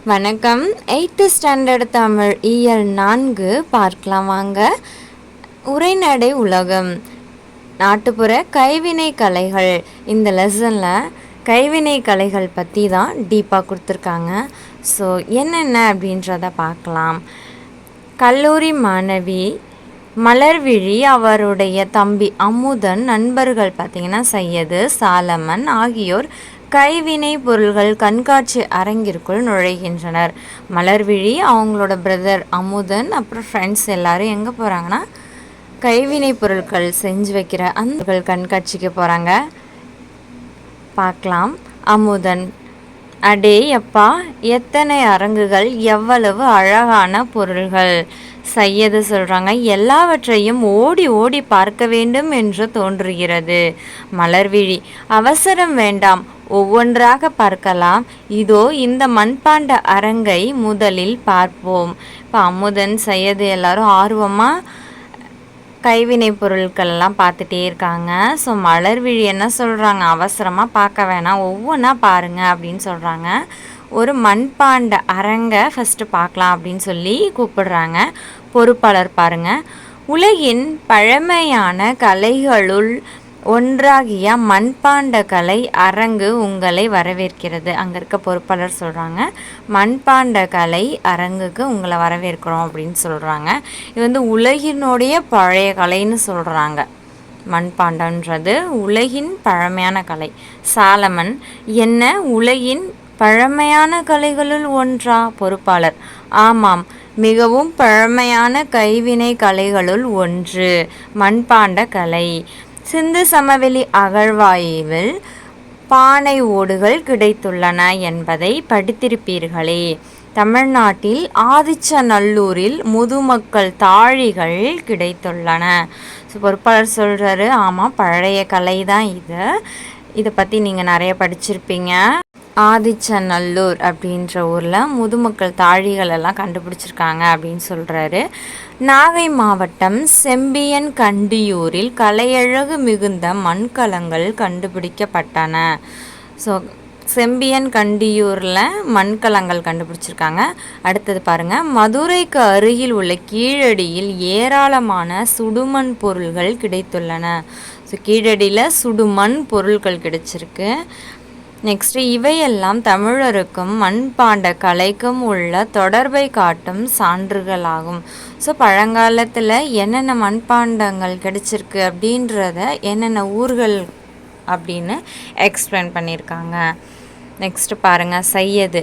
வணக்கம். 8th standard Tamil இயல் 4 பார்க்கலாம் வாங்க. உரைநடை உலகம், நாட்டுப்புற கைவினை கலைகள். இந்த லெசனில் கைவினை கலைகள் பற்றி தான் டீப்பாக கொடுத்துருக்காங்க. ஸோ என்னென்ன அப்படின்றத பார்க்கலாம். கல்லூரி மாணவி மலர்விழி, அவருடைய தம்பி அமுதன், நண்பர்கள் பார்த்திங்கன்னா சையது, சாலமன் ஆகியோர் கைவினை பொருள்கள் கண்காட்சி அரங்கிற்குள் நுழைகின்றனர். மலர்விழி, அவங்களோட பிரதர் அமுதன், அப்புறம் ஃப்ரெண்ட்ஸ் எல்லாரும் எங்கே போகிறாங்கன்னா கைவினை பொருட்கள் செஞ்சு வைக்கிற அந்த கண்காட்சிக்கு போகிறாங்க. பார்க்கலாம். அமுதன்: அடே அப்பா, எத்தனை அரங்குகள், எவ்வளவு அழகான பொருள்கள். சையது சொல்கிறாங்க: எல்லாவற்றையும் ஓடி ஓடி பார்க்க வேண்டும் என்று தோன்றுகிறது. மலர்விழி: அவசரம் வேண்டாம், ஒவ்வொன்றாக பார்க்கலாம். இதோ இந்த மண்பாண்ட அரங்கை முதலில் பார்ப்போம். இப்போ அமுதன், சையது எல்லாரும் ஆர்வமாக கைவினை பொருட்கள்லாம் பார்த்துட்டே இருக்காங்க. ஸோ மலர்விழி என்ன சொல்கிறாங்க, அவசரமாக பார்க்க வேணாம், ஒவ்வொன்றா பாருங்கள் அப்படின்னு சொல்கிறாங்க. ஒரு மண்பாண்ட அரங்கை ஃபஸ்ட்டு பார்க்கலாம் அப்படின்னு சொல்லி கூப்பிடுறாங்க. பொறுப்பாளர் பாருங்கள்: உலகின் பழமையான கலைகளுள் ஒன்றாகிய மண்பாண்ட கலை அரங்கு உங்களை வரவேற்கிறது. அங்கே இருக்க பொறுப்பாளர் சொல்கிறாங்க, மண்பாண்ட கலை அரங்குக்கு உங்களை வரவேற்கிறோம் அப்படின்னு சொல்கிறாங்க. இது உலகினுடைய பழைய கலைன்னு சொல்கிறாங்க. மண்பாண்டன்றது உலகின் பழமையான கலை. சாலமன்: என்ன, உலகின் பழமையான கலைகளுள் ஒன்றா? பொறுப்பாளர்: ஆமாம், மிகவும் பழமையான கைவினை கலைகளுள் ஒன்று மண்பாண்ட கலை. சிந்து சமவெளி அகழ்வாய்வில் பானை ஓடுகள் கிடைத்துள்ளன என்பதை படித்திருப்பீர்களே. தமிழ்நாட்டில் ஆதிச்சநல்லூரில் முதுமக்கள் தாழிகள் கிடைத்துள்ளன. பொறுப்பாளர் சொல்கிறாரு, ஆமாம், பழைய கலை தான் இதை பற்றி நீங்கள் நிறைய படிச்சிருப்பீங்க. ஆதிச்சநல்லூர் அப்படின்ற ஊரில் முதுமக்கள் தாழிகள் எல்லாம் கண்டுபிடிச்சிருக்காங்க அப்படின்னு சொல்கிறாரு. நாகை மாவட்டம் செம்பியன் கண்டியூரில் கலையழகு மிகுந்த மண்கலங்கள் கண்டுபிடிக்கப்பட்டன. ஸோ செம்பியன் கண்டியூரில் மண்கலங்கள் கண்டுபிடிச்சிருக்காங்க. அடுத்தது பாருங்கள். மதுரைக்கு அருகில் உள்ள கீழடியில் ஏராளமான சுடுமண் பொருள்கள் கிடைத்துள்ளன. ஸோ கீழடியில் சுடுமண் பொருட்கள் கிடைச்சிருக்கு. நெக்ஸ்ட்டு, இவையெல்லாம் தமிழருக்கும் மண்பாண்ட கலைக்கும் உள்ள தொடர்பை காட்டும் சான்றுகளாகும். ஸோ பழங்காலத்தில் என்னென்ன மண்பாண்டங்கள் கிடைச்சிருக்கு அப்படின்றத என்னென்ன ஊர்கள் அப்படின்னு எக்ஸ்பிளைன் பண்ணியிருக்காங்க. நெக்ஸ்ட்டு பாருங்கள். சையது: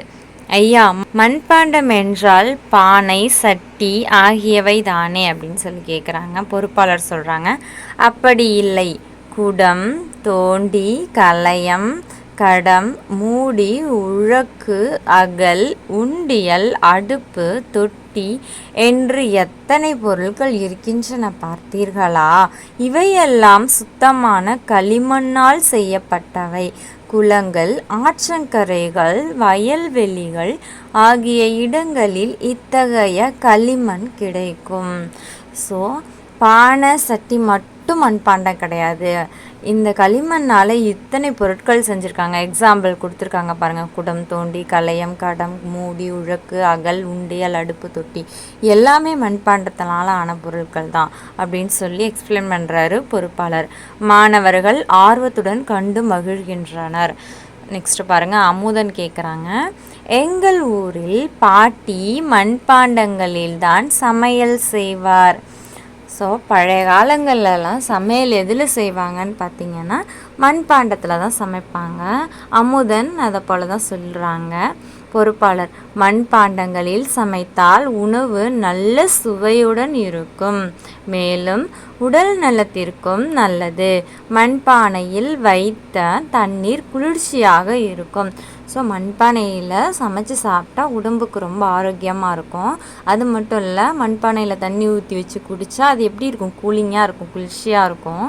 ஐயா, மண்பாண்டம் என்றால் பானை, சட்டி ஆகியவை தானே அப்படின்னு சொல்லி கேட்குறாங்க. பொறுப்பாளர் சொல்கிறாங்க, அப்படி இல்லை. குடம், தோண்டி, கலயம், கடம், மூடி, உழக்கு, அகல், உண்டியல், அடுப்பு, தொட்டி என்று எத்தனை பொருட்கள் இருக்கின்றன பார்த்தீர்களா? இவையெல்லாம் சுத்தமான களிமண்ணால் செய்யப்பட்டவை. குளங்கள், ஆற்றங்கரைகள், வயல்வெளிகள் ஆகிய இடங்களில் இத்தகைய களிமண் கிடைக்கும். ஸோ பானை, சட்டி மட்டும் மண்பாண்டம் கிடையாது, இந்த களிமண்ணால் இத்தனை பொருட்கள் செஞ்சுருக்காங்க. எக்ஸாம்பிள் கொடுத்துருக்காங்க பாருங்கள். குடம், தோண்டி, கலயம், கடம், மூடி, உழக்கு, அகல், உண்டியல், அடுப்பு, தொட்டி எல்லாமே மண்பாண்டத்தினால ஆன பொருட்கள் தான் அப்படின்னு சொல்லி எக்ஸ்பிளைன் பண்ணுறாரு பொறுப்பாளர். மாணவர்கள் ஆர்வத்துடன் கண்டு மகிழ்கின்றனர். நெக்ஸ்ட்டு பாருங்கள். அமுதன் கேட்குறாங்க, எங்கள் ஊரில் பாட்டி மண்பாண்டங்களில்தான் சமையல் செய்வார். ஸோ பழைய காலங்கள்லாம் சமையல் எதில் செய்வாங்கன்னு பார்த்திங்கன்னா மண்பாண்டத்தில் தான் சமைப்பாங்க. அமுதன் அதை போல் தான் சொல்கிறாங்க. பொறுப்பாளர்: மண்பாண்டங்களில் சமைத்தால் உணவு நல்ல சுவையுடன் இருக்கும், மேலும் உடல் நலத்திற்கும் நல்லது. மண்பானையில் வைத்த தண்ணீர் குளிர்ச்சியாக இருக்கும். ஸோ மண்பானையில் சமைச்சு சாப்பிட்டா உடம்புக்கு ரொம்ப ஆரோக்கியமாக இருக்கும். அது மட்டும் இல்லை, மண்பானையில் தண்ணி ஊற்றி வச்சு குடித்தா அது எப்படி இருக்கும், கூலிங்காக இருக்கும், குளிர்ச்சியாக இருக்கும்.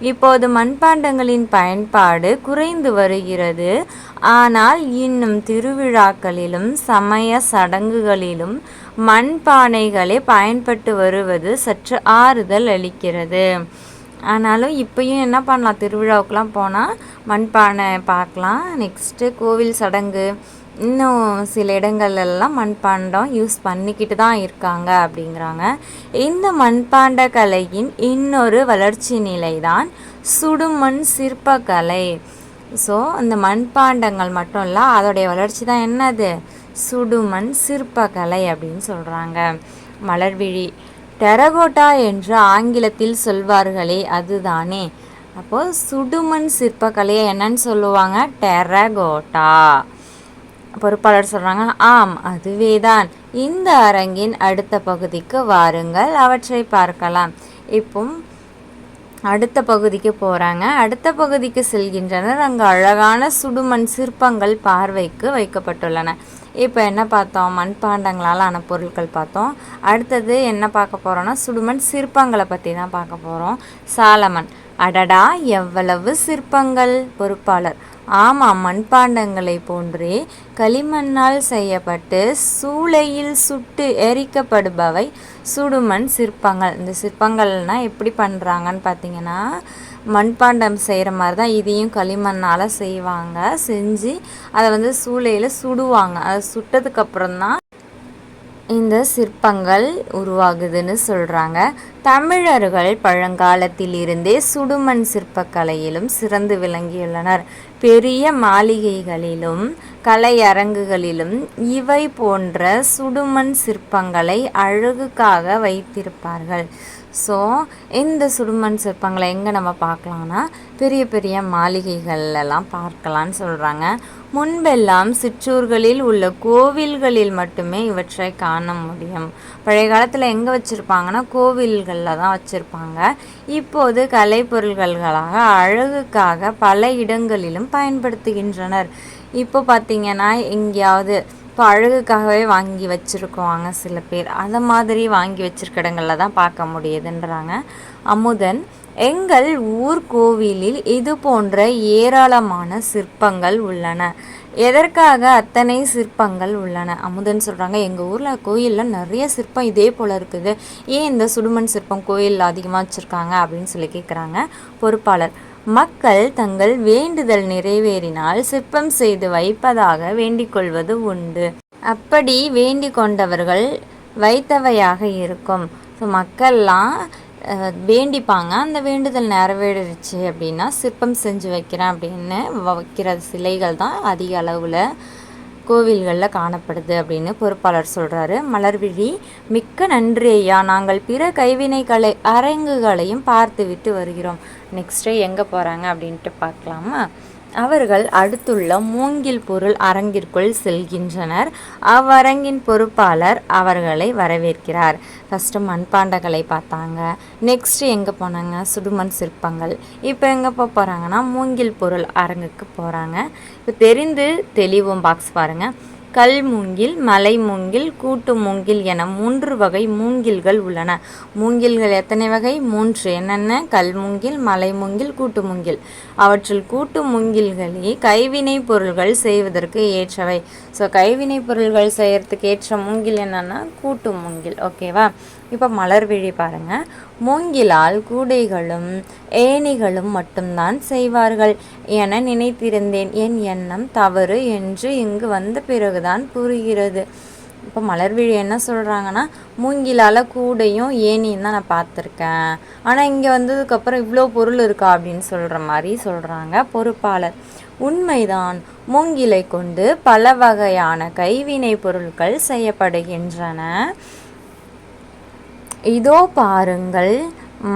இப்போது மண்பாண்டங்களின் பயன்பாடு குறைந்து வருகிறது. ஆனால் இன்னும் திருவிழாக்களிலும் சமய சடங்குகளிலும் மண்பானைகளே பயன்பட்டு வருவது சற்று ஆறுதல் அளிக்கிறது. ஆனாலும் இப்போயும் என்ன பண்ணலாம், திருவிழாவுக்கெலாம் போனால் மண்பானை பார்க்கலாம். நெக்ஸ்ட்டு கோவில் சடங்கு, இன்னும் சில இடங்கள்லாம் மண்பாண்டம் யூஸ் பண்ணிக்கிட்டு தான் இருக்காங்க அப்படிங்கிறாங்க. இந்த மண்பாண்ட கலையின் இன்னொரு வளர்ச்சி நிலை தான் சுடுமண் சிற்பக்கலை. ஸோ இந்த மண்பாண்டங்கள் மட்டும் இல்லை, அதோடைய வளர்ச்சி தான் என்னது, சுடுமண் சிற்பக்கலை அப்படின்னு சொல்கிறாங்க. மலர்விழி, டெரகோட்டா என்று ஆங்கிலத்தில் சொல்வார்களே அதுதானே. அப்போது சுடுமண் சிற்பக்கலையை என்னன்னு சொல்லுவாங்க, டெரகோட்டா. பொறுப்பாளர் சொல்கிறாங்க, ஆம் அதுவேதான். இந்த அரங்கின் அடுத்த பகுதிக்கு வாருங்கள், அவற்றை பார்க்கலாம். இப்போ அடுத்த பகுதிக்கு போகிறாங்க. அடுத்த பகுதிக்கு செல்கின்றனர். அங்கே அழகான சுடுமண் சிற்பங்கள் பார்வைக்கு வைக்கப்பட்டுள்ளன. இப்போ என்ன பார்த்தோம், மண்பாண்டங்களால் ஆன பொருட்கள் பார்த்தோம். அடுத்தது என்ன பார்க்க போகிறோன்னா சுடுமண் சிற்பங்களை பற்றி தான் பார்க்க போகிறோம். சாலமன், அடடா எவ்வளவு சிற்பங்கள். பொறுப்பாளர், ஆமாம், மண்பாண்டங்களை போன்றே களிமண்ணால் செய்யப்பட்டு சூளையில் சுட்டு எரிக்கப்படுபவை சுடுமண் சிற்பங்கள். இந்த சிற்பங்கள்னால் எப்படி பண்ணுறாங்கன்னு பார்த்தீங்கன்னா, மண்பாண்டம் செய்கிற மாதிரி தான் இதையும் களிமண்ணால் செய்வாங்க. செஞ்சு அதை சூளையில் சுடுவாங்க. அதை சுட்டதுக்கப்புறம் தான் இந்த சிற்பங்கள் உருவாகுதுன்னு சொல்கிறாங்க. தமிழர்கள் பழங்காலத்திலிருந்தே சுடுமண் சிற்பக்கலையிலும் சிறந்து விளங்கியுள்ளனர். பெரிய மாளிகைகளிலும் கலையரங்குகளிலும் இவை போன்ற சுடுமண் சிற்பங்களை அழகுக்காக வைத்திருப்பார்கள். ஸோ இந்த சுடுமண் சிற்பங்களை எங்கே நம்ம பார்க்கலான்னா பெரிய பெரிய மாளிகைகள்லாம் பார்க்கலான்னு சொல்கிறாங்க. முன்பெல்லாம் சிற்றூர்களில் உள்ள கோவில்களில் மட்டுமே இவற்றை காண முடியும். பழைய காலத்தில் எங்கே வச்சுருப்பாங்கன்னா கோவில்களில் தான் வச்சுருப்பாங்க. இப்போது கலைப்பொருள்களாக அழகுக்காக பல இடங்களிலும் பயன்படுத்துகின்றனர். இப்போ பார்த்திங்கன்னா எங்கேயாவது இப்போ அழகுக்காகவே வாங்கி வச்சுருக்குவாங்க சில பேர், அதை மாதிரி வாங்கி வச்சுருக்க இடங்களில் தான் பார்க்க முடியுதுன்றாங்க. அமுதன், எங்கள் ஊர் கோவிலில் இது போன்ற ஏராளமான சிற்பங்கள் உள்ளன. எதற்காக அத்தனை சிற்பங்கள் உள்ளன? அமுதன் சொல்கிறாங்க, எங்கள் ஊரில் கோயிலில் நிறைய சிற்பம் இதே போல் இருக்குது, ஏன் இந்த சுடுமண் சிற்பம் கோயிலில் அதிகமாக வச்சுருக்காங்க அப்படின்னு சொல்லி கேட்குறாங்க. பொறுப்பாளர், மக்கள் தங்கள் வேண்டுதல் நிறைவேறினால் சிற்பம் செய்து வைப்பதாக வேண்டிக் கொள்வது உண்டு. அப்படி வேண்டிக் கொண்டவர்கள் வைத்தவையாக இருக்கும். ஸோ மக்கள்லாம் வேண்டிப்பாங்க, அந்த வேண்டுதல் நிறைவேறிடுச்சு அப்படின்னா சிற்பம் செஞ்சு வைக்கிறேன் அப்படின்னு வைக்கிற சிலைகள் தான் அதிக அளவில் கோவில்களில் காணப்படுது அப்படின்னு பொறுப்பாளர் சொல்கிறாரு. மலர்விழி, மிக்க நன்றி ஐயா, நாங்கள் பிற கைவினை கலை அரங்குகளையும் பார்த்து விட்டு வருகிறோம். நெக்ஸ்ட்டு எங்கே போகிறாங்க அப்படின்ட்டு பார்க்கலாமா? அவர்கள் அடுத்துள்ள மூங்கில் பொருள் அரங்கிற்குள் செல்கின்றனர். அவ்வரங்கின் பொறுப்பாளர் அவர்களை வரவேற்கிறார். ஃபஸ்ட்டு மண்பாண்டங்களை பார்த்தாங்க. நெக்ஸ்ட்டு எங்கே போனாங்க, சுடுமண் சிற்பங்கள். இப்போ எங்கே போகிறாங்கன்னா மூங்கில் பொருள் அரங்குக்கு போகிறாங்க. இப்போ தெரிந்து தெளிவும் பாக்ஸ் பாருங்கள். கல் மூங்கில், மலை மூங்கில், கூட்டு மூங்கில் என 3 வகை மூங்கில்கள் உள்ளன. மூங்கில்கள் எத்தனை வகை? 3. என்னென்ன? கல் மூங்கில், மலை மூங்கில், கூட்டு மூங்கில். அவற்றில் கூட்டு மூங்கில்களே கைவினை பொருள்கள் செய்வதற்கு ஏற்றவை. ஸோ கைவினை பொருள்கள் செய்கிறதுக்கு ஏற்ற மூங்கில் என்னென்னா கூட்டு மூங்கில். ஓகேவா? இப்போ மலர்விழி பாருங்கள். மூங்கிலால் கூடைகளும் ஏணிகளும் மட்டும்தான் செய்வார்கள் என நினைத்திருந்தேன். என் எண்ணம் தவறு என்று இங்கு வந்த பிறகுதான் புரிகிறது. இப்போ மலர்விழி என்ன சொல்கிறாங்கன்னா, மூங்கிலால் கூடையும் ஏணியும் தான் நான் பார்த்துருக்கேன், ஆனால் இங்கே வந்ததுக்கப்புறம் இவ்வளோ பொருள் இருக்கா அப்படின்னு சொல்கிற மாதிரி சொல்கிறாங்க. பொறுப்பாளர், உண்மைதான், மூங்கிலை கொண்டு பல வகையான கைவினை பொருட்கள் செய்யப்படுகின்றன. இதோ பாருங்கள்,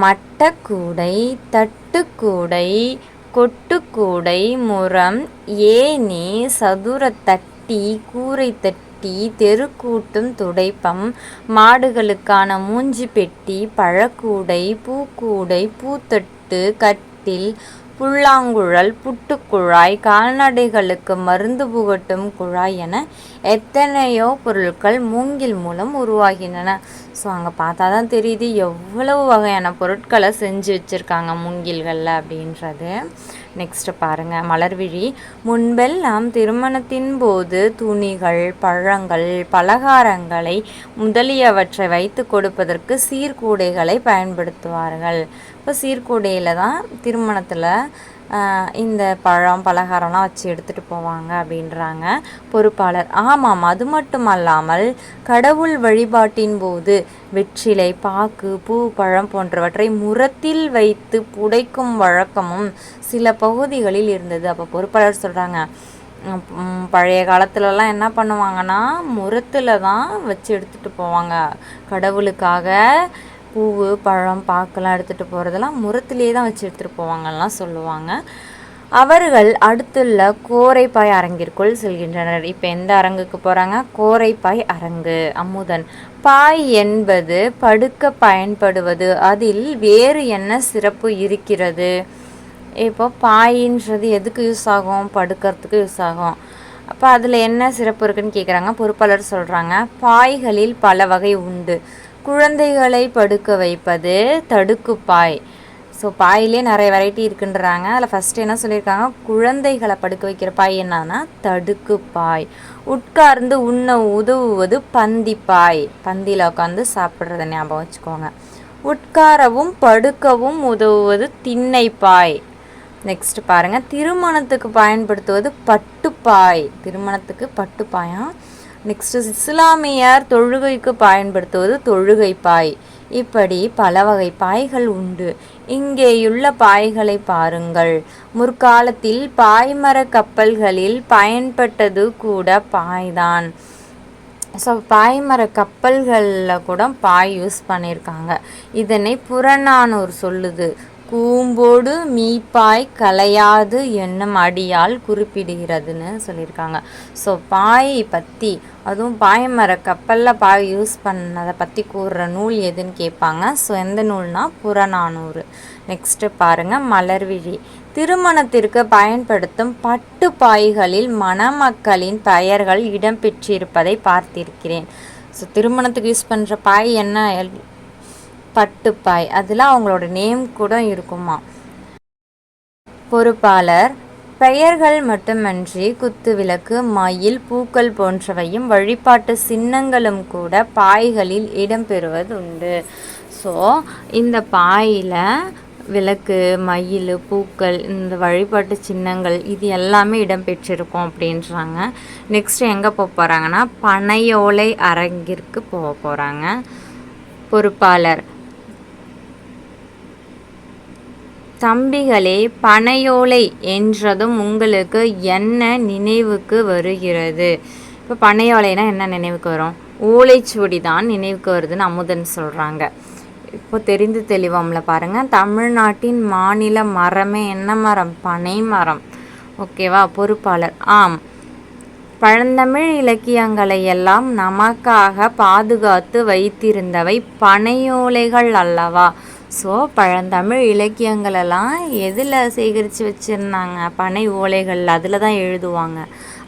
மட்டக்கூடை, தட்டுக்கூடை, கொட்டுக்கூடை, முறம், ஏணி, சதுரத்தட்டி, கூரை தட்டி, தெருக்கூட்டும் துடைப்பம், மாடுகளுக்கான மூஞ்சி பெட்டி, பழக்கூடை, பூக்கூடை, பூத்தட்டு, கட்டில், புல்லாங்குழல், புட்டுக்குழாய், கால்நடைகளுக்கு மருந்து புகட்டும் குழாய் என எத்தனையோ பொருட்கள் மூங்கில் மூலம் உருவாகின்றன. ஸோ அங்கே பார்த்தா தான் தெரியுது எவ்வளவு வகையான பொருட்களை செஞ்சு வச்சுருக்காங்க மூங்கில்களில் அப்படின்றது. நெக்ஸ்ட்டு பாருங்கள் மலர்விழி, முன்பெல்லாம் திருமணத்தின் போது துணிகள், பழங்கள், பலகாரங்களை முதலியவற்றை வைத்து கொடுப்பதற்கு சீர்கூடைகளை பயன்படுத்துவார்கள். இப்போ சீர்கூடையில் தான் திருமணத்தில் இந்த பழம் பலகாரம்லாம் வச்சு எடுத்துகிட்டு போவாங்க அப்படின்றாங்க பொறுப்பாளர். ஆமாம், அது மட்டுமல்லாமல் கடவுள் வழிபாட்டின் போது வெற்றிலை, பாக்கு, பூ, பழம் போன்றவற்றை முறத்தில் வைத்து புடைக்கும் வழக்கமும் சில பகுதிகளில் இருந்தது. அப்போ பொறுப்பாளர் சொல்கிறாங்க, பழைய காலத்துலலாம் என்ன பண்ணுவாங்கன்னா முறத்தில் தான் வச்சு எடுத்துகிட்டு போவாங்க. கடவுளுக்காக பூவு, பழம், பாக்கெல்லாம் எடுத்துகிட்டு போகிறதெல்லாம் முறத்திலே தான் வச்சு எடுத்துகிட்டு போவாங்கலாம் சொல்லுவாங்க. அவர்கள் அடுத்துள்ள கோரைப்பாய் அரங்கிற்குள் செல்கின்றனர். இப்போ எந்த அரங்குக்கு போகிறாங்க? கோரைப்பாய் அரங்கு. அமுதன், பாய் என்பது படுக்க பயன்படுவது, அதில் வேறு என்ன சிறப்பு இருக்கிறது? இப்போ பாயின்றது எதுக்கு யூஸ் ஆகும்? படுக்கிறதுக்கு யூஸ் ஆகும். அப்போ அதில் என்ன சிறப்பு இருக்குன்னு கேட்குறாங்க. பொறுப்பாளர் சொல்கிறாங்க, பாய்களில் பல வகை உண்டு. குழந்தைகளை படுக்க வைப்பது தடுக்குப்பாய். ஸோ பாயிலே நிறைய வெரைட்டி இருக்குன்றாங்க. அதில் ஃபஸ்ட்டு என்ன சொல்லியிருக்காங்க? குழந்தைகளை படுக்க வைக்கிற பாய் என்னன்னா தடுக்குப்பாய். உட்கார்ந்து உண்ண உதவுவது பந்திப்பாய். பந்தியில் உட்காந்து சாப்பிட்றத ஞாபகம் வச்சுக்கோங்க. உட்காரவும் படுக்கவும் உதவுவது திண்ணைப்பாய். நெக்ஸ்ட் பாருங்கள், திருமணத்துக்கு பயன்படுத்துவது பட்டுப்பாய். திருமணத்துக்கு பட்டுப்பாயா. நெக்ஸ்ட்டு இஸ்லாமியர் தொழுகைக்கு பயன்படுத்துவது தொழுகைப்பாய். இப்படி பல வகை பாய்கள் உண்டு. இங்கேயுள்ள பாய்களை பாருங்கள். முற்காலத்தில் பாய்மர கப்பல்களில் பயன்பட்டது கூட பாய்தான். ஸோ பாய்மர கப்பல்களில் கூட பாய் யூஸ் பண்ணியிருக்காங்க. இதனை புறநானூறு சொல்லுது. கூம்போடு மீப்பாய் கலையாது என்னும் அடியால் குறிப்பிடுகிறதுன்னு சொல்லியிருக்காங்க. ஸோ பாய் பற்றி, அதுவும் பாய்மர கப்பலில் பாய் யூஸ் பண்ணதை பற்றி கூறுற நூல் எதுன்னு கேட்பாங்க. ஸோ எந்த நூல்னா புறநானூறு. நெக்ஸ்ட்டு பாருங்கள், மலர்விழி. திருமணத்திற்கு பயன்படுத்தும் பட்டு பாய்களில் மணமக்களின் பெயர்கள் இடம்பெற்றிருப்பதை பார்த்திருக்கிறேன். ஸோ திருமணத்துக்கு யூஸ் பண்ணுற பாய் என்ன? பட்டுப்பாய். அதில் அவங்களோட நேம் கூட இருக்குமா. பொறுப்பாளர், பெயர்கள் மட்டுமன்றி குத்துவிளக்கு, மயில், பூக்கள் போன்றவையும் வழிபாட்டு சின்னங்களும் கூட பாய்களில் இடம்பெறுவது உண்டு. ஸோ இந்த பாயில் விளக்கு, மயில், பூக்கள், இந்த வழிபாட்டு சின்னங்கள் இது எல்லாமே இடம்பெற்றிருக்கும் அப்படின்றாங்க. நெக்ஸ்ட் எங்கே போக போகிறாங்கன்னா பனையோலை அரங்கிற்கு போக போகிறாங்க. பொறுப்பாளர், தம்பிகளே, பனையோலை என்றதும் உங்களுக்கு என்ன நினைவுக்கு வருகிறது? இப்போ பனையோலைனா என்ன நினைவுக்கு வரும்? ஓலைச்சுவடி தான் நினைவுக்கு வருதுன்னு அமுதன் சொல்கிறாங்க. இப்போ தெரிந்து தெளிவாம்ல பாருங்கள். தமிழ்நாட்டின் மாநில மரமே என்ன மரம்? பனை மரம். ஓகேவா? பொறுப்பாளர், ஆம், பழந்தமிழ் இலக்கியங்களை எல்லாம் நமக்காக பாதுகாத்து வைத்திருந்தவை பனையோலைகள் அல்லவா? ஸோ பழந்தமிழ் இலக்கியங்களெல்லாம் எதில் சேகரித்து வச்சுருந்தாங்க? பனை ஓலைகள், அதில் தான் எழுதுவாங்க.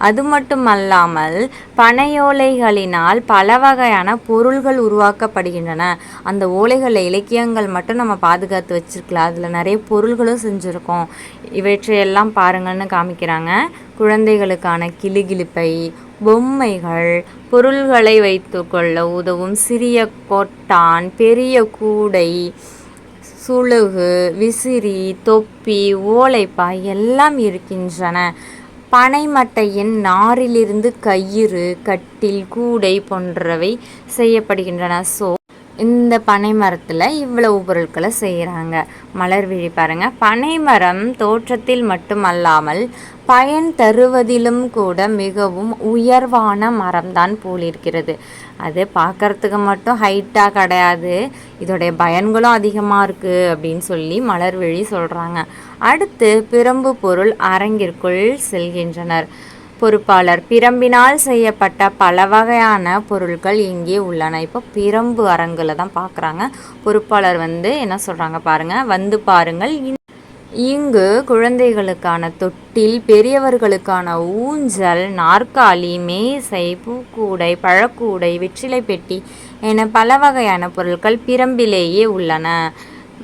அது மட்டும் அல்லாமல் பனையோலைகளினால் பல வகையான பொருள்கள் உருவாக்கப்படுகின்றன. அந்த ஓலைகளில் இலக்கியங்கள் மட்டும் நம்ம பாதுகாத்து வச்சுருக்கலாம், அதில் நிறைய பொருள்களும் செஞ்சுருக்கோம். இவற்றையெல்லாம் பாருங்கள்னு காமிக்கிறாங்க. குழந்தைகளுக்கான கிளுகிளிப்பை, பொம்மைகள், பொருள்களை வைத்து கொள்ள உதவும் சிறிய கொட்டான், பெரிய கூடை, சுளுகு, விசிறி, தொப்பி, ஓலைப்பாய் எல்லாம் இருக்கின்றன. பனைமட்டையின் நாரிலிருந்து கயிறு, கட்டில், கூடை போன்றவை செய்யப்படுகின்றன. ஸோ இந்த பனை மரத்தில் இவ்வளவு பொருட்களை செய்கிறாங்க. மலர்விழி பாருங்கள், பனைமரம் தோற்றத்தில் மட்டுமல்லாமல் பயன் தருவதிலும் கூட மிகவும் உயர்வான மரம்தான் போலிருக்கிறது. அது பார்க்குறதுக்கு மட்டும் ஹைட்டாக கிடையாது, இதோடைய பயன்களும் அதிகமாக இருக்குது அப்படின்னு சொல்லி மலர்விழி சொல்கிறாங்க. அடுத்து பிரம்பு பொருள் அரங்கிற்குள் செல்கின்றனர். பொறுப்பாளர், பிரம்பினால் செய்யப்பட்ட பல வகையான பொருட்கள் இங்கே உள்ளன. இப்போ பிரம்பு அரங்கில் தான் பார்க்குறாங்க. பொறுப்பாளர் என்ன சொல்கிறாங்க பாருங்கள். வந்து பாருங்கள், இங்கு குழந்தைகளுக்கான தொட்டில், பெரியவர்களுக்கான ஊஞ்சல், நாற்காலி, மேசை, பூக்கூடை, பழக்கூடை, வெற்றிலை பெட்டி என பல வகையான பொருட்கள் பிரம்பிலேயே உள்ளன.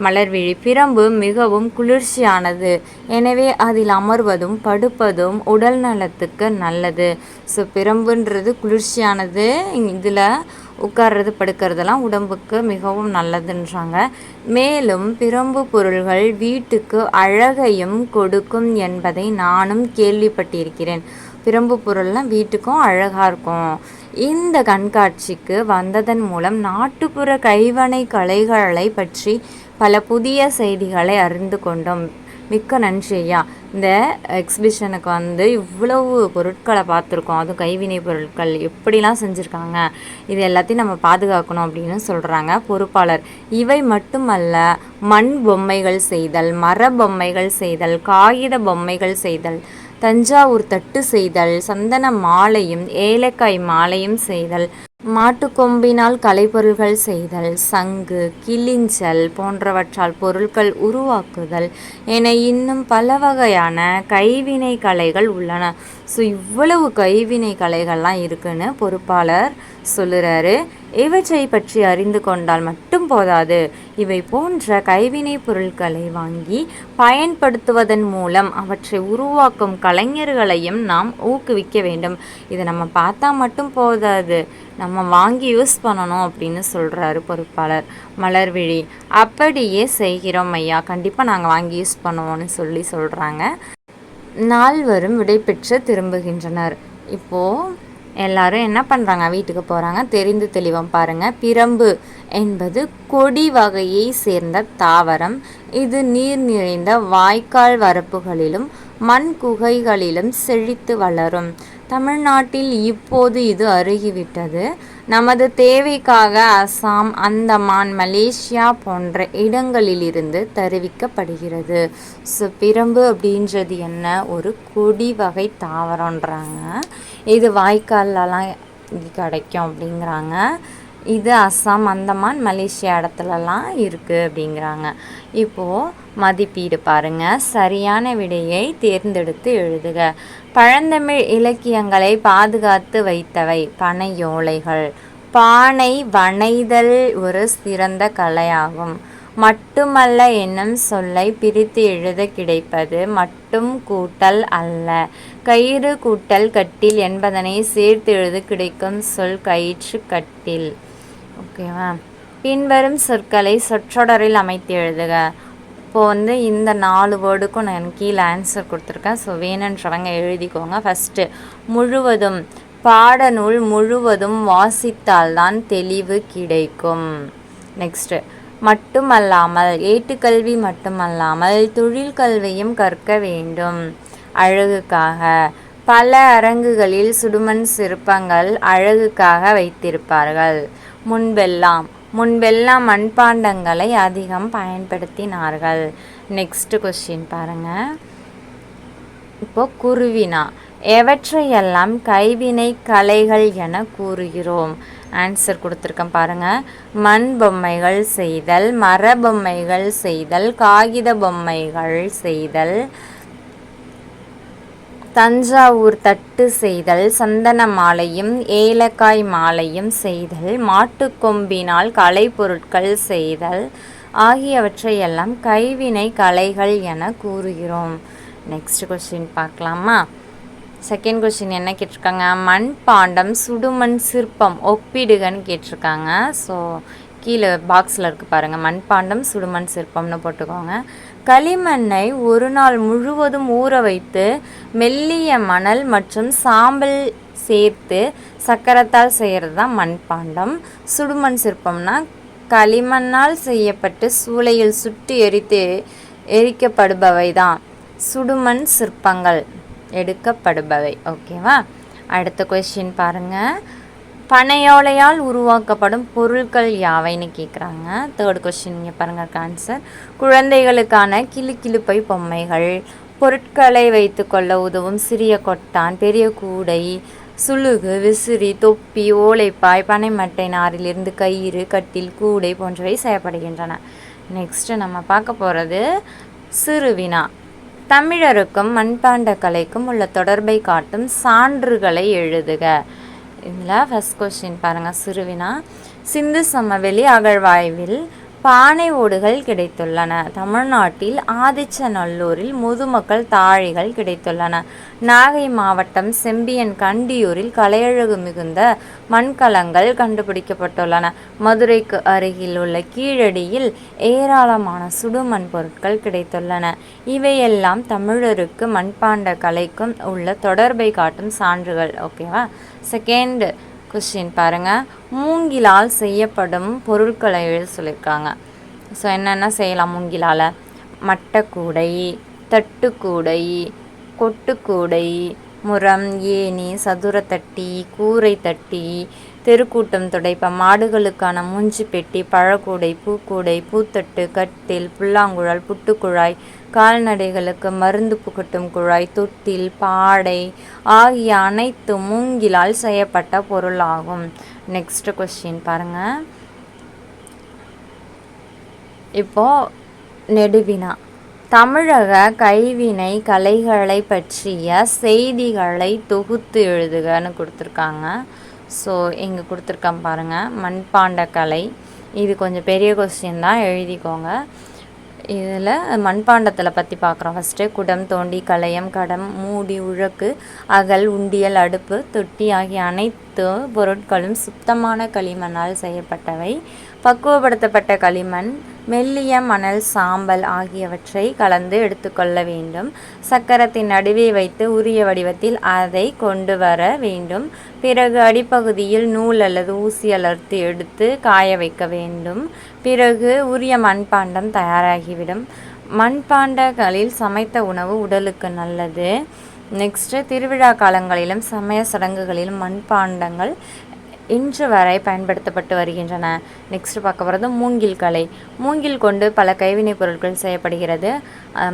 மலர்விழி பிரம்பு மிகவும் குளிர்ச்சியானது, எனவே அதில் அமர்வதும் படுப்பதும் உடல் நலத்துக்கு நல்லது. ஸோ பிரம்புன்றது குளிர்ச்சியானது, இதில் உட்கார்றது படுக்கிறதெல்லாம் உடம்புக்கு மிகவும் நல்லதுன்றாங்க. மேலும் பிரம்பு பொருள்கள் வீட்டுக்கு அழகையும் கொடுக்கும் என்பதை நானும் கேள்விப்பட்டிருக்கிறேன். பிரம்பு பொருள்லாம் வீட்டுக்கும் அழகாக இருக்கும். இந்த கண்காட்சிக்கு வந்ததன் மூலம் நாட்டுப்புற கைவினை கலைகளை பற்றி பல புதிய செய்திகளை அறிந்து கொண்டோம். மிக்க நன்றி ஐயா. இந்த எக்ஸிபிஷனுக்கு இவ்வளவு பொருட்களை பார்த்துருக்கோம், அதுவும் கைவினை பொருட்கள் எப்படிலாம் செஞ்சுருக்காங்க, இது எல்லாத்தையும் நம்ம பாதுகாக்கணும் அப்படின்னு சொல்கிறாங்க பொறுப்பாளர். இவை மட்டுமல்ல, மண் பொம்மைகள் செய்தல், மர பொம்மைகள் செய்தல், காகித பொம்மைகள் செய்தல், தஞ்சாவூர் தட்டு செய்தல், சந்தன மாலையும் ஏலக்காய் மாலையும் செய்தல், மாட்டுக்கொம்பினால் கலைப்பொருள்கள் செய்தல், சங்கு, கிளிஞ்சல் போன்றவற்றால் பொருட்கள் உருவாக்குதல் என இன்னும் பல வகையான கைவினை கலைகள் உள்ளன. ஸோ இவ்வளவு கைவினை கலைகள்லாம் இருக்குன்னு பொறுப்பாளர் சொல்லுறாரு. இவற்றை பற்றி அறிந்து கொண்டால் மட்டும் போதாது, இவை போன்ற கைவினை பொருட்களை வாங்கி பயன்படுத்துவதன் மூலம் அவற்றை உருவாக்கும் கலைஞர்களையும் நாம் ஊக்குவிக்க வேண்டும். இதை நம்ம பார்த்தா மட்டும் போதாது, நம்ம வாங்கி யூஸ் பண்ணணும் அப்படின்னு சொல்கிறாரு பொறுப்பாளர். மலர்விழி அப்படியே செய்கிறோம் ஐயா, கண்டிப்பாக நாங்கள் வாங்கி யூஸ் பண்ணுவோம்னு சொல்கிறாங்க. நால்வரும் விடைபெற்று திரும்புகின்றனர். இப்போது எல்லாரும் என்ன பண்ணுறாங்க, வீட்டுக்கு போகிறாங்க. தெரிந்து தெளிவாக பாருங்கள். பிரம்பு என்பது கொடி வகையை சேர்ந்த தாவரம். இது நீர் நிறைந்த வாய்க்கால் வரப்புகளிலும் மண் குகைகளிலும் செழித்து வளரும். தமிழ்நாட்டில் இப்போது இது அருகிவிட்டது. நமது தேவைக்காக அசாம், அந்தமான், மலேசியா போன்ற இடங்களிலிருந்து தருவிக்கப்படுகிறது. ஸோ பிரம்பு அப்படின்றது என்ன, ஒரு கொடி வகை தாவரன்றாங்க. இது வாய்க்காலெலாம் கிடைக்கும் அப்படிங்கிறாங்க. இது அசாம், அந்தமான், மலேசியா இடத்துலலாம் இருக்குது அப்படிங்கிறாங்க. இப்போது மதிப்பீடு பாருங்கள். சரியான விடையை தேர்ந்தெடுத்து எழுதுக. பழந்தமிழ் இலக்கியங்களை பாதுகாத்து வைத்தவை பனையோலைகள். பானை வனைதல் ஒரு சிறந்த கலையாகும். மட்டுமல்ல என்னும் சொல்லை பிரித்து எழுத கிடைப்பது மட்டும் கூட்டல் அல்ல, கயிறு கூட்டல் கட்டில் என்பதனை சேர்த்து எழுத கிடைக்கும் சொல் கயிற்று கட்டில். ஓகேவா? பின்வரும் சொற்களை சொற்றொடரில் அமைத்து எழுதுக. இப்போது இந்த 4 வேர்டுக்கும் நான் கீழே ஆன்சர் கொடுத்துருக்கேன். ஸோ வேணுன்றவங்க எழுதிக்கோங்க. ஃபஸ்ட்டு முழுவதும், பாடநூல் முழுவதும் வாசித்தால்தான் தெளிவு கிடைக்கும். நெக்ஸ்ட்டு மட்டுமல்லாமல், ஏட்டுக்கல்வி மட்டுமல்லாமல் தொழிற்கல்வியும் கற்க வேண்டும். அழகுக்காக, பல அரங்குகளில் சுடுமண் சிற்பங்கள் அழகுக்காக வைத்திருப்பார்கள். முன்பெல்லாம் மண்பாண்டங்களை அதிகம் பயன்படுத்தினார்கள். நெக்ஸ்ட் கொஸ்டின் பாருங்கள். இப்போது குருவினா எவற்றையெல்லாம் கைவினை கலைகள் என கூறுகிறோம்? ஆன்சர் கொடுத்துருக்கேன் பாருங்கள். மண் பொம்மைகள் செய்தல், மர பொம்மைகள் செய்தல், காகித பொம்மைகள் செய்தல், தஞ்சாவூர் தட்டு செய்தல், சந்தன மாலையும் ஏலக்காய் மாலையும் செய்தல், மாட்டுக்கொம்பினால் கலைப்பொருட்கள் செய்தல் ஆகியவற்றையெல்லாம் கைவினை கலைகள் என கூறுகிறோம். நெக்ஸ்ட் கொஸ்டின் பார்க்கலாமா? செகண்ட் கொஸ்டின் என்ன கேட்டிருக்காங்க, மண்பாண்டம் சுடுமண் சிற்பம் ஒப்பிடுகன்னு கேட்டிருக்காங்க. ஸோ கீழே பாக்ஸில் இருக்குது பாருங்கள், மண்பாண்டம் சுடுமண் சிற்பம்னு போட்டுக்கோங்க. களிமண்ணை ஒரு நாள் முழுவதும் ஊற வைத்து மெல்லிய மணல் மற்றும் சாம்பல் சேர்த்து சக்கரத்தால் செய்கிறது தான் மண்பாண்டம். சுடுமண் சிற்பம்னா களிமண்ணால் செய்யப்பட்டு சூளையில் சுட்டு எரிக்கப்படுபவை தான் சுடுமண் சிற்பங்கள் எடுக்கப்படுபவை. ஓகேவா? அடுத்த கொஸ்டின் பாருங்கள். பனையோலையால் உருவாக்கப்படும் பொருட்கள் யாவைன்னு கேட்குறாங்க. தேர்ட் கொஸ்டின் இங்கே பாருங்கள் ஆன்சர். குழந்தைகளுக்கான கிளுகிளுப்பை பொம்மைகள், பொருட்களை வைத்து கொள்ள உதவும் சிறிய கொட்டான், பெரிய கூடை, சுளுகு, விசிறி, தொப்பி, ஓலைப்பாய், பனைமட்டை நாரிலிருந்து கயிறு, கட்டில், கூடை போன்றவை செய்யப்படுகின்றன. நெக்ஸ்ட்டு நம்ம பார்க்க போகிறது சிறுவினா. தமிழருக்கும் மண்பாண்ட கலைக்கும் உள்ள தொடர்பை காட்டும் சான்றுகளை எழுதுக. இதில் ஃபஸ்ட் கொஸ்டின் பாருங்கள். சிறுவினா. சிந்து சமவெளி அகழ்வாய்வில் பானை ஓடுகள் கிடைத்துள்ளன. தமிழ்நாட்டில் ஆதிச்சநல்லூரில் முதுமக்கள் தாழிகள் கிடைத்துள்ளன. நாகை மாவட்டம் செம்பியன் கண்டியூரில் கலையழகு மிகுந்த மண்கலங்கள் கண்டுபிடிக்கப்பட்டுள்ளன. மதுரைக்கு அருகில் உள்ள கீழடியில் ஏராளமான சுடுமண் பொருட்கள் கிடைத்துள்ளன. இவையெல்லாம் தமிழருக்கு மண்பாண்ட கலைக்கும் உள்ள தொடர்பை காட்டும் சான்றுகள். ஓகேவா. செகண்ட் கொஸ்டின் பாருங்கள். மூங்கிலால் செய்யப்படும் பொருட்களை எழுத சொல்லியிருக்காங்க. ஸோ என்னென்ன செய்யலாம் மூங்கிலால்? மட்டக்கூடை, தட்டுக்கூடை, கொட்டுக்கூடை, முறம், ஏணி, சதுரத்தட்டி, கூரை தட்டி, தெருக்கூட்டம் துடைப்ப, மாடுகளுக்கான மூஞ்சி பெட்டி, பழக்கூடை, பூக்கூடை, பூத்தட்டு, கட்டில், புல்லாங்குழல், புட்டுக்குழாய், கால்நடைகளுக்கு மருந்து புகட்டும் குழாய், தொட்டில், பாடை ஆகிய அனைத்து மூங்கிலால் செய்யப்பட்ட பொருளாகும். நெக்ஸ்ட் கொஸ்டின் பாருங்கள். இப்போது நெடுவினா. தமிழக கைவினை கலைகளை பற்றிய செய்திகளை தொகுத்து எழுதுகன்னு கொடுத்துருக்காங்க. ஸோ இங்கே கொடுத்துருக்கேன் பாருங்கள். மண்பாண்ட கலை. இது கொஞ்சம் பெரிய கொஸ்டின் தான், எழுதிக்கோங்க. இதில் மண்பாண்டத்தில் பற்றி பார்க்குறோம். ஃபஸ்ட்டு குடம், தோண்டி, கலயம், கடம், மூடி, உழக்கு, அகல், உண்டியல், அடுப்பு, தொட்டி ஆகிய அனைத்து பொருட்களும் சுத்தமான களிமண்ணால் செய்யப்பட்டவை. பக்குவப்படுத்தப்பட்ட களிமண், மெல்லிய மணல், சாம்பல் ஆகியவற்றை கலந்து எடுத்துக்கொள்ள வேண்டும். சக்கரத்தின் நடுவே வைத்து உரிய வடிவத்தில் அதை கொண்டு வர வேண்டும். பிறகு அடிப்பகுதியில் நூல் அல்லது ஊசி அலர்த்தி எடுத்து காய வைக்க வேண்டும். பிறகு உரிய மண்பாண்டம் தயாராகிவிடும். மண்பாண்டங்களில் சமைத்த உணவு உடலுக்கு நல்லது. நெக்ஸ்ட்டு திருவிழா காலங்களிலும் சமய சடங்குகளிலும் மண்பாண்டங்கள் இன்று வரை பயன்படுத்தப்பட்டு வருகின்றன. நெக்ஸ்ட் பார்க்க போகிறது மூங்கில் கலை. மூங்கில் கொண்டு பல கைவினைப் பொருட்கள் செய்யப்படுகிறது.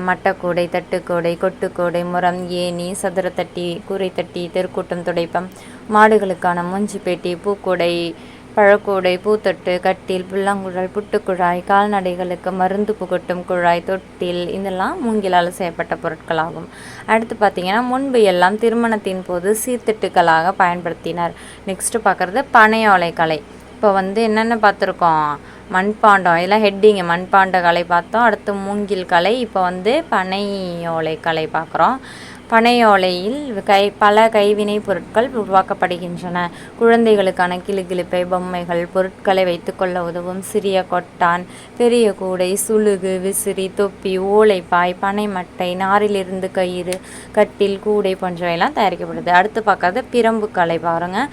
மட்டக்கூடை, தட்டுக்கூடை, கொட்டுக்கூடை, முறம், ஏணி, சதுரத்தட்டி, கூரைத்தட்டி, தெருக்கூட்டம் துடைப்பம், மாடுகளுக்கான மூஞ்சி பெட்டி, பூக்கூடை, பழக்கூடை, பூத்தட்டு, கட்டில், புல்லாங்குழல், புட்டுக்குழாய், கால்நடைகளுக்கு மருந்து புகட்டும் குழாய், தொட்டில் இதெல்லாம் மூங்கிலால் செய்யப்பட்ட பொருட்களாகும். அடுத்து பார்த்திங்கன்னா முன்பு எல்லாம் திருமணத்தின் போது சீர்திட்டுகளாக பயன்படுத்தினர். நெக்ஸ்ட்டு பார்க்குறது பனையோலை கலை. இப்போ என்னென்ன பார்த்துருக்கோம்? மண்பாண்டம், இதெல்லாம் ஹெட்டிங்கு. மண்பாண்ட கலை பார்த்தோம். அடுத்து மூங்கில் கலை. இப்போ பனையோலை கலை பார்க்குறோம். பனையோலையில் பல கைவினை பொருட்கள் உருவாக்கப்படுகின்றன. குழந்தைகளுக்கான கிளுகிளுப்பை, பொம்மைகள், பொருட்களை வைத்துக்கொள்ள உதவும் சிறிய கொட்டான், பெரிய கூடை, சுளுகு, விசிறி, தொப்பி, ஓலைப்பாய், பனை மட்டை, நாரிலிருந்து கயிறு, கட்டில், கூடை போன்றவையெல்லாம் தயாரிக்கப்படுது. அடுத்து பார்க்காத பிரம்பு கலை பாருங்கள்.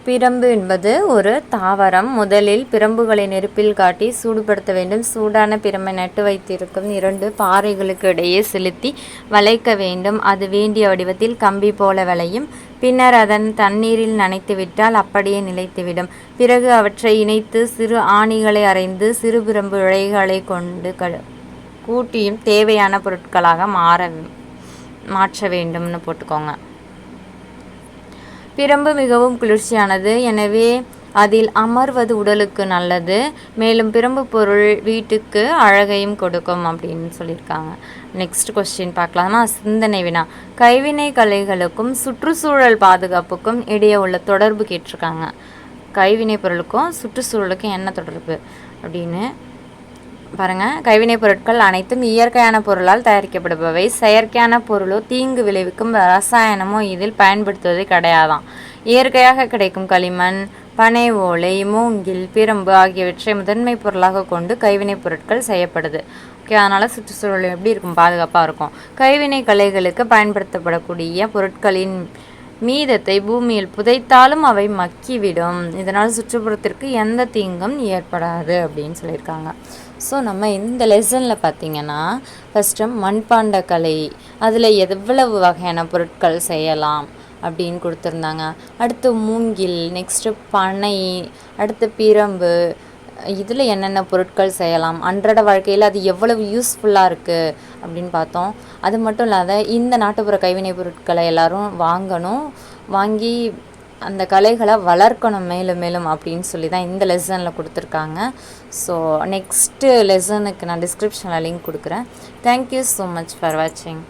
பிரம்பு என்பது ஒரு தாவரம். முதலில் பிரம்புகளை நெருப்பில் காட்டி சூடுபடுத்த வேண்டும். சூடான பிரம்பை நட்டு வைத்திருக்கும் 2 பாறைகளுக்கு இடையே செலுத்தி வளைக்க வேண்டும். அது வேண்டிய வடிவத்தில் கம்பி போல வளையும். பின்னர் அதன் தண்ணீரில் நனைத்து விட்டால் அப்படியே நிலைத்துவிடும். பிறகு அவற்றை இணைத்து சிறு ஆணிகளை அரைந்து சிறு பிரம்பு இழைகளை கொண்டு கூட்டியும் தேவையான பொருட்களாக மாற்ற வேண்டும்னு போட்டுக்கோங்க. பிரம்பு மிகவும் குளிர்ச்சியானது. எனவே அதில் அமர்வது உடலுக்கு நல்லது. மேலும் பிரம்பு பொருள் வீட்டுக்கு அழகையும் கொடுக்கும் அப்படின்னு சொல்லியிருக்காங்க. நெக்ஸ்ட் கொஸ்டின் பார்க்கலாமா? சிந்தனை வினா. கைவினை கலைகளுக்கும் சுற்றுச்சூழல் பாதுகாப்புக்கும் இடையே உள்ள தொடர்பு கேட்டிருக்காங்க. கைவினை பொருளுக்கும் சுற்றுச்சூழலுக்கும் என்ன தொடர்பு அப்படின்னு பாருங்கள். கைவினைப் பொருட்கள் அனைத்தும் இயற்கையான பொருளால் தயாரிக்கப்படுபவை. செயற்கையான பொருளோ தீங்கு விளைவிக்கும் ரசாயனமோ இதில் பயன்படுத்துவது கிடையாதாம். இயற்கையாக கிடைக்கும் களிமண், பனை ஓலை, மூங்கில், பிரம்பு ஆகியவற்றை முதன்மை பொருளாக கொண்டு கைவினைப் பொருட்கள் செய்யப்படுது. ஓகே, அதனால் சுற்றுச்சூழல் எப்படி இருக்கும்? பாதுகாப்பாக இருக்கும். கைவினை கலைகளுக்கு பயன்படுத்தப்படக்கூடிய பொருட்களின் மீதத்தை பூமியில் புதைத்தாலும் அவை மக்கிவிடும். இதனால் சுற்றுப்புறத்திற்கு எந்த தீங்கும் ஏற்படாது அப்படின்னு சொல்லியிருக்காங்க. ஸோ நம்ம இந்த லெசனில் பார்த்திங்கன்னா ஃபஸ்ட்டு மண்பாண்ட கலை, அதில் எவ்வளவு வகையான பொருட்கள் செய்யலாம் அப்படின்னு கொடுத்துருந்தாங்க. அடுத்து மூங்கில், நெக்ஸ்ட்டு பனை, அடுத்து பிரம்பு, இதில் என்னென்ன பொருட்கள் செய்யலாம், அன்றாட வாழ்க்கையில் அது எவ்வளவு யூஸ்ஃபுல்லாக இருக்குது அப்படின்னு பார்த்தோம். அது மட்டும் இல்லாத இந்த நாட்டுப்புற கைவினை பொருட்களை எல்லோரும் வாங்கி அந்த கலைகளை வளர்க்கணும் மேலும் மேலும் அப்படின்னு சொல்லி தான் இந்த லெசனில் கொடுத்துருக்காங்க. ஸோ நெக்ஸ்ட்டு லெசனுக்கு நான் டிஸ்கிரிப்ஷனில் லிங்க் கொடுக்குறேன். தேங்க்யூ ஸோ மச் ஃபார் வாட்சிங்.